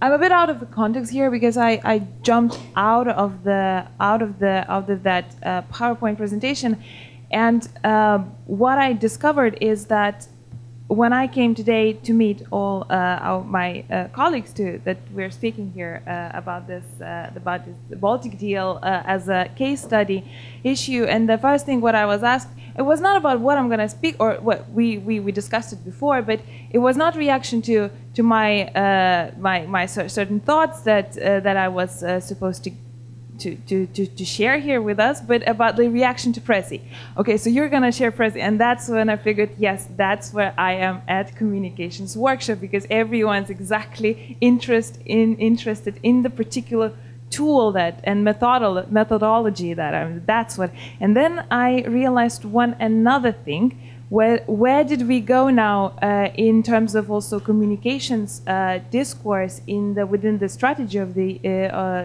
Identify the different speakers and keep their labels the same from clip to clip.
Speaker 1: I'm a bit out of the context here because I jumped out of that PowerPoint presentation, and what I discovered is that when I came today to meet all my colleagues that we're speaking here about the Baltic deal as a case study issue, and the first thing what I was asked, it was not about what I'm going to speak or what we discussed it before, but it was not reaction to my my certain thoughts that I was supposed to share here with us, but about the reaction to Prezi. Okay, so you're gonna share Prezi, and that's when I figured, yes, that's where I am at communications workshop, because everyone's exactly interested in the particular tool and methodology that's what. And then I realized another thing. Where did we go now in terms of also communications discourse within the strategy of the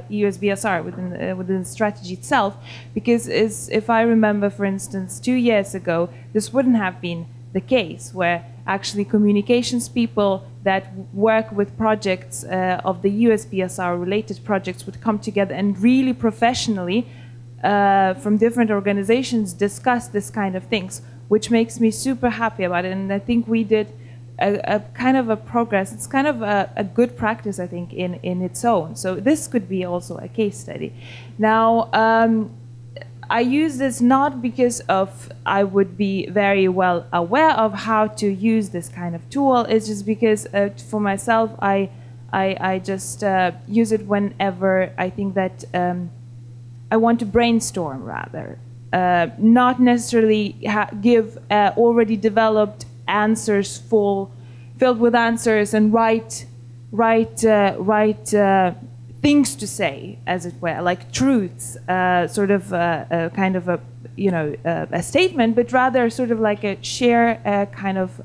Speaker 1: EUSBSR, within the strategy itself? Because if I remember, for instance, 2 years ago, this wouldn't have been the case, where actually communications people that work with projects of the EUSBSR related projects would come together and really professionally from different organizations discuss this kind of things, which makes me super happy about it. And I think we did a kind of a progress. It's kind of a good practice, I think, in its own. So this could be also a case study. Now, I use this not because I would be very well aware of how to use this kind of tool. It's just because for myself, I just use it whenever I think that I want to brainstorm, rather. Not necessarily give already developed answers filled with answers and write things to say, as it were, like truths, sort of kind of a statement, but rather sort of like a share kind of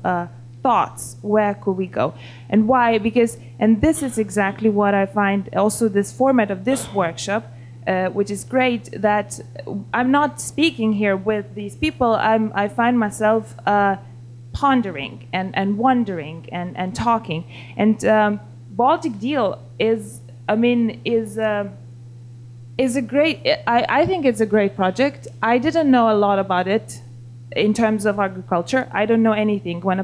Speaker 1: thoughts. Where could we go and why? Because, and this is exactly what I find also this format of this workshop. Which is great, that I'm not speaking here with these people. I find myself pondering and wondering and talking. And Baltic deal is a great. I think it's a great project. I didn't know a lot about it in terms of agriculture. I don't know anything. When I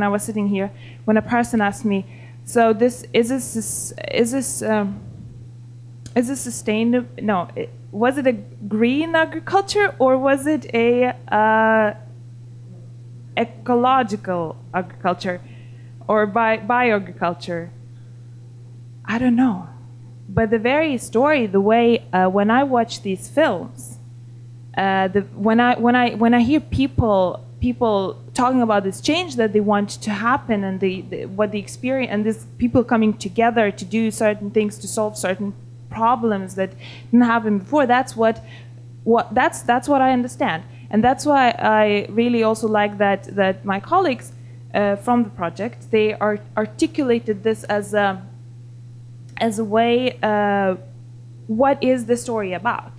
Speaker 1: was sitting here, when a person asked me, so is this sustainable? No. Was it a green agriculture or was it a ecological agriculture or bioagriculture? I don't know. But the very story, the way when I watch these films, when I hear people talking about this change that they want to happen and what the experience and this people coming together to do certain things to solve certain problems that didn't happen before. That's what I understand, and that's why I really also like that my colleagues from the project, they articulated this as a way. What is the story about?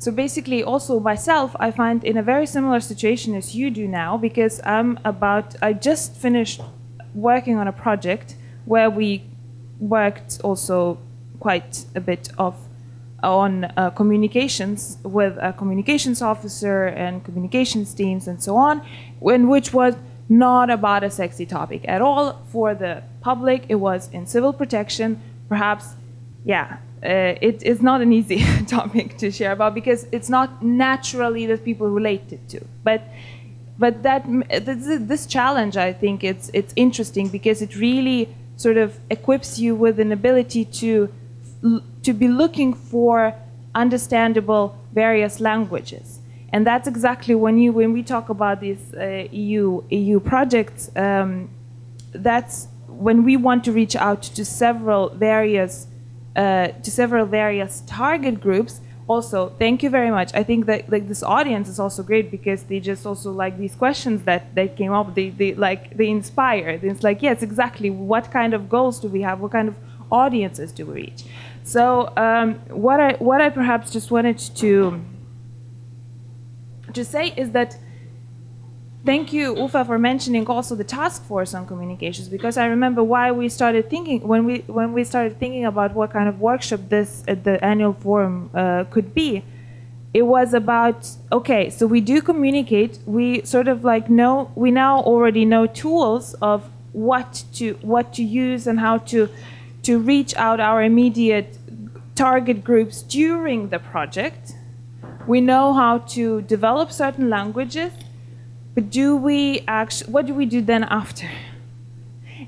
Speaker 1: So basically, also myself, I find in a very similar situation as you do now, because I just finished working on a project where we worked also quite a bit on communications with a communications officer and communications teams and so on, which was not about a sexy topic at all for the public. It was in civil protection, perhaps. Yeah, it is not an easy topic to share about because it's not naturally that people relate it to. But this challenge, I think it's interesting because it really sort of equips you with an ability to be looking for understandable various languages. And that's exactly when we talk about these EU projects, that's when we want to reach out to several various target groups. Also, thank you very much. I think that this audience is also great because they just also like these questions that came up. They inspire. It's like, yes, exactly. What kind of goals do we have? What kind of audiences do we reach? So what I perhaps just wanted to say is that thank you, Ufa, for mentioning also the task force on communications, because I remember why we started thinking, when we started thinking about what kind of workshop this the annual forum could be. It was about, okay, so we do communicate, we sort of like know, we now already know tools of what to use and how to reach out our immediate target groups during the project. We know how to develop certain languages, but what do we do then after?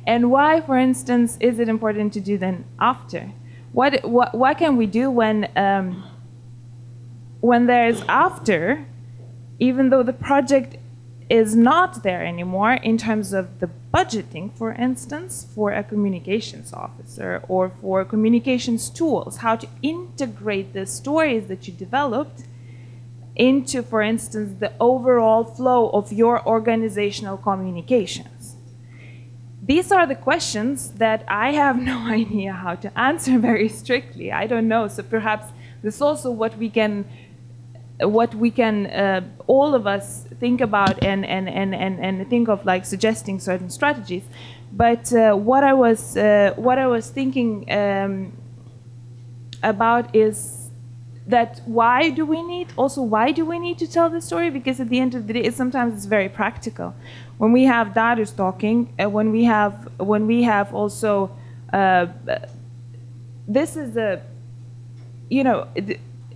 Speaker 1: And why, for instance, is it important to do then after? What can we do when there's after, even though the project is not there anymore in terms of the budgeting, for instance, for a communications officer or for communications tools, how to integrate the stories that you developed into, for instance, the overall flow of your organizational communications. These are the questions that I have no idea how to answer very strictly. I don't know. So perhaps this is also what we can all of us think about and think of, like suggesting certain strategies. But what I was thinking about is that why do we need to tell the story? Because at the end of the day, sometimes it's very practical. When we have Darius talking, when we have also this is a, you know,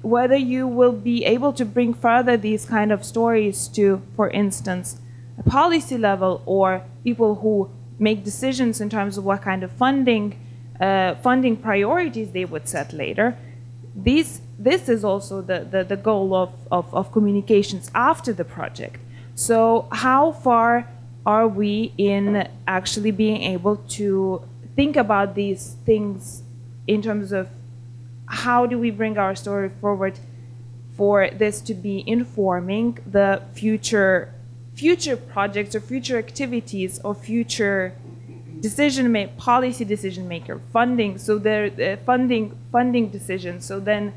Speaker 1: whether you will be able to bring further these kind of stories to, for instance, a policy level or people who make decisions in terms of what kind of funding priorities they would set later. This is also the goal of communications after the project. So how far are we in actually being able to think about these things in terms of how do we bring our story forward for this to be informing the future projects or future activities or future policy decision maker, funding, so the funding decisions. So then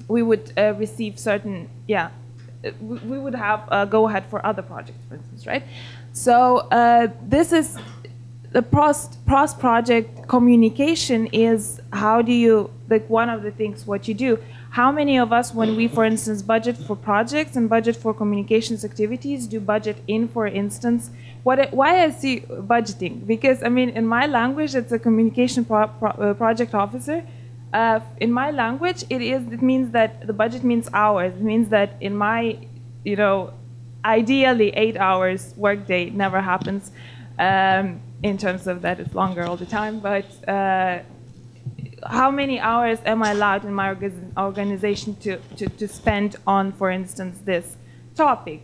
Speaker 1: we would receive certain, we would have a go ahead for other projects, for instance, right? So this is the project communication is how do you, like one of the things what you do. How many of us, when we, for instance, budget for projects and budget for communications activities, do budget in, for instance, why I see budgeting? Because, I mean, in my language, it's a communication project officer. In my language, it means that the budget means hours. It means that in my, ideally 8 hours workday never happens. In terms of that, it's longer all the time, but how many hours am I allowed in my organization to spend on, for instance, this topic?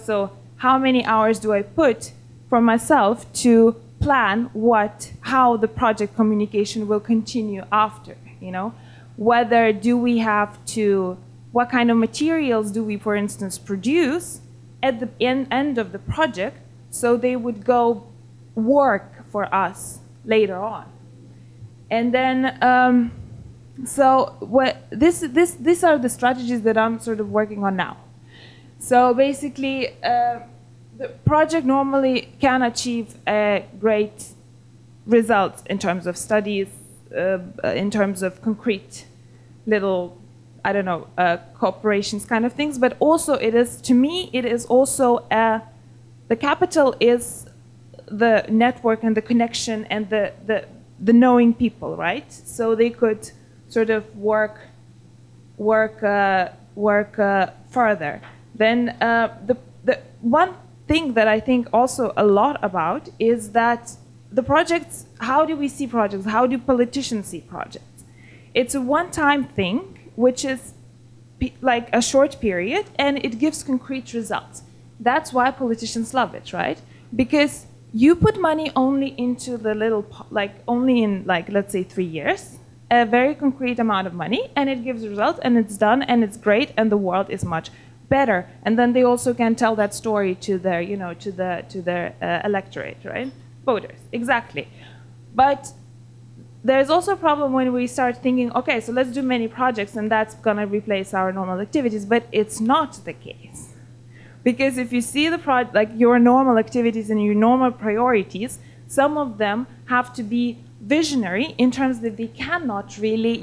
Speaker 1: So how many hours do I put for myself to plan how the project communication will continue after? Whether do we have to, what kind of materials do we, for instance, produce at the end of the project so they would go work for us later on? And then, so these are the strategies that I'm sort of working on now. So basically, the project normally can achieve great results in terms of studies, in terms of concrete little, I don't know, cooperations kind of things. But also, to me, it is also the capital is the network and the connection and the knowing people, right? So they could sort of work further. Then the one thing that I think also a lot about is that the projects, how do we see projects? How do politicians see projects? It's a one-time thing, which is like a short period, and it gives concrete results. That's why politicians love it, right? Because you put money only into the little, only in, let's say 3 years, a very concrete amount of money, and it gives results, and it's done, and it's great, and the world is much better. And then they also can tell that story to their, to their electorate, right? Voters, exactly. But there's also a problem when we start thinking, okay, so let's do many projects and that's going to replace our normal activities, but it's not the case. Because if you see like your normal activities and your normal priorities, some of them have to be visionary in terms that they cannot really,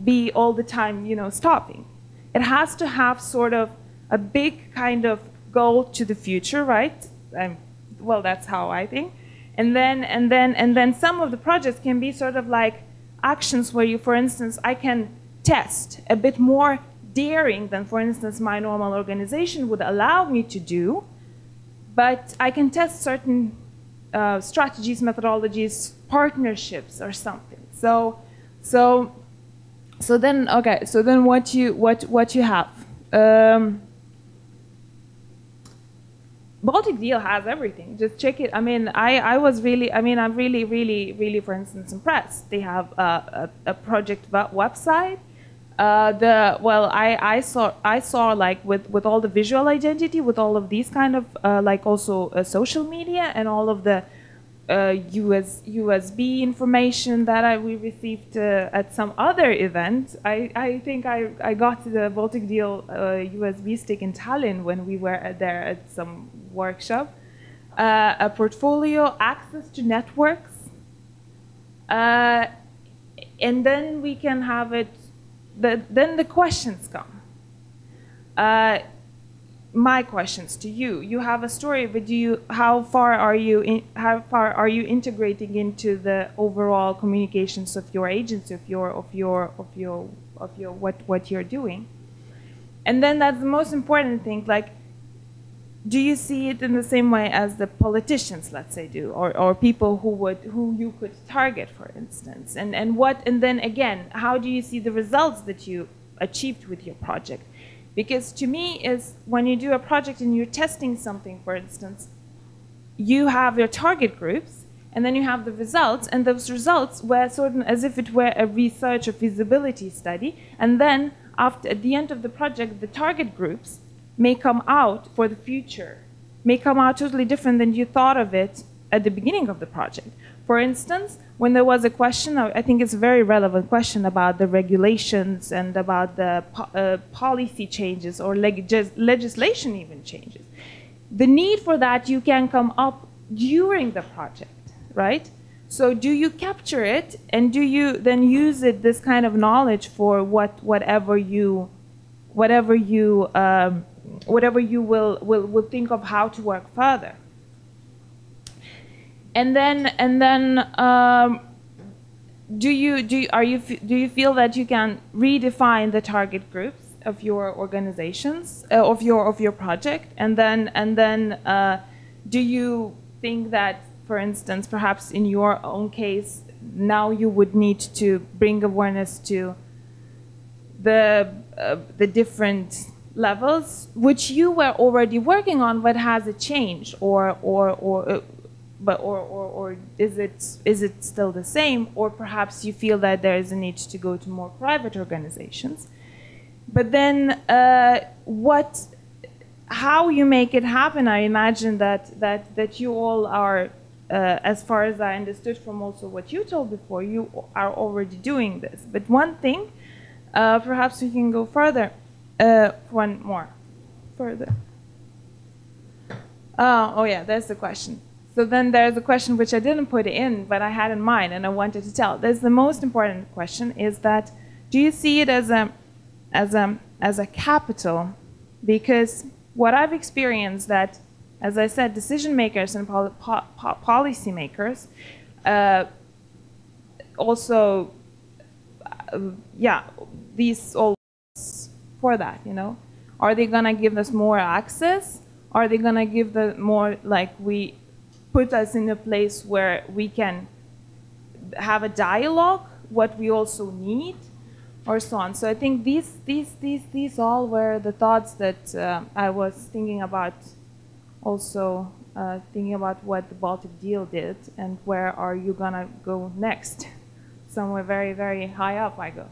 Speaker 1: be all the time, stopping. It has to have sort of a big kind of goal to the future, right? Well, that's how I think. And then some of the projects can be sort of like actions where you, for instance, I can test a bit more daring than, for instance, my normal organization would allow me to do, but I can test certain strategies, methodologies, partnerships, or something. So then, okay. So then, what you have? Baltic Deal has everything. Just check it. I mean, I'm really, for instance, impressed. They have a project website. I saw like with all the visual identity, with all of these kind of like also social media and all of the USB information that we received at some other event. I think I got the Baltic Deal USB stick in Tallinn when we were there at some workshop. A portfolio, access to networks, and then we can have it. Then the questions come. My questions to you. You have a story, but how far are you integrating into the overall communications of your agency, of what you're doing? And then that's the most important thing. Like, do you see it in the same way as the politicians, let's say, do, or people who you could target, for instance? And then again, how do you see the results that you achieved with your project? Because to me, is when you do a project and you're testing something, for instance, you have your target groups, and then you have the results, and those results were sort of as if it were a research or feasibility study, and then at the end of the project, the target groups may come out for the future, may come out totally different than you thought of it at the beginning of the project. For instance, when there was a question, I think it's a very relevant question about the regulations and about the policy changes or legislation even changes. The need for that you can come up during the project, right? So do you capture it, and do you then use it, this kind of knowledge, for whatever you will think of how to work further? And then do you feel that you can redefine the target groups of your organizations, of your project? And then do you think that, for instance, perhaps in your own case, now you would need to bring awareness to the different levels which you were already working on, but has it changed, or is it still the same? Or perhaps you feel that there is a need to go to more private organizations. But then how you make it happen? I imagine that you all are, as far as I understood from also what you told before, you are already doing this. But one thing, perhaps we can go further. One more, further. Oh yeah, there's the question. So then there's a question which I didn't put in, but I had in mind and I wanted to tell. There's the most important question is that, do you see it as a capital? Because what I've experienced that, as I said, decision makers and policy makers also, these all for that, are they gonna give us more access? Are they gonna give the more, like, we put us in a place where we can have a dialogue, what we also need, or so on? So I think these all were the thoughts that I was thinking about, also thinking about what the Baltic Deal did and where are you gonna go next? Somewhere very, very high up I go.